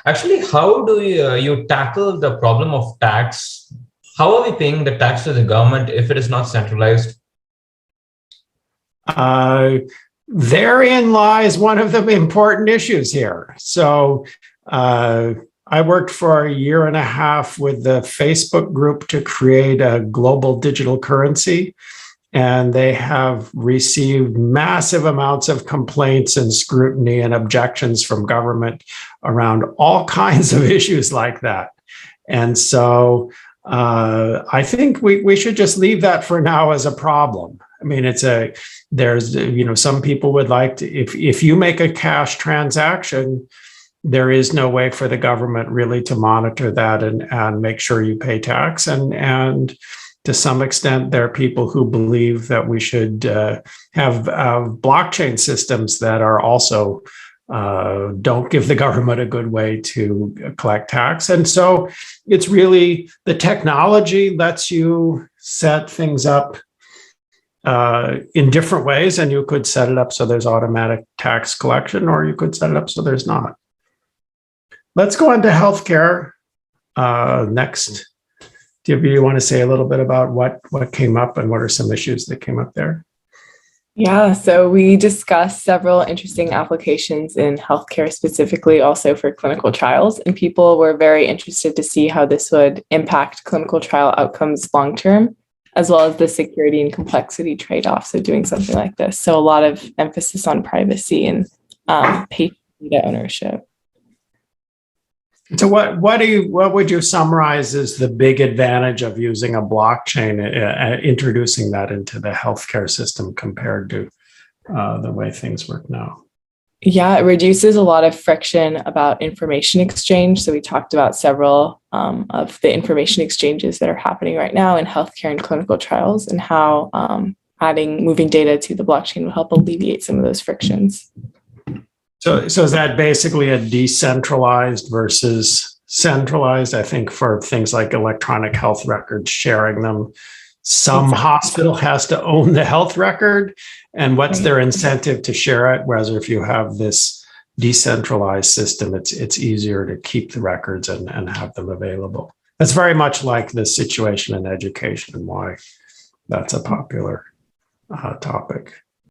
Actually, how do you tackle the problem of tax? How are we paying the tax to the government if it is not centralized? Uh, Therein lies one of the important issues here. So I worked for a year and a half with the Facebook group to create a global digital currency. And they have received massive amounts of complaints and scrutiny and objections from government around all kinds of issues like that. And so I think we should just leave that for now as a problem. I mean, some people would like to, if you make a cash transaction, there is no way for the government really to monitor that and make sure you pay tax. And to some extent, there are people who believe that we should have blockchain systems that are also don't give the government a good way to collect tax. And so it's really the technology lets you set things up in different ways. And you could set it up so there's automatic tax collection, or you could set it up so there's not. Let's go on to healthcare next. Do you want to say a little bit about what came up and what are some issues that came up there? Yeah, so we discussed several interesting applications in healthcare, specifically also for clinical trials, and people were very interested to see how this would impact clinical trial outcomes long-term, as well as the security and complexity trade-offs of doing something like this. So a lot of emphasis on privacy and patient data ownership. So what would you summarize as the big advantage of using a blockchain, introducing that into the healthcare system compared to the way things work now? Yeah, it reduces a lot of friction about information exchange. So we talked about several of the information exchanges that are happening right now in healthcare and clinical trials, and how moving data to the blockchain will help alleviate some of those frictions. So is that basically a decentralized versus centralized? I think for things like electronic health records, sharing them, some hospital has to own the health record, and what's their incentive to share it? Whereas if you have this decentralized system, it's easier to keep the records and have them available. That's very much like the situation in education and why that's a popular topic.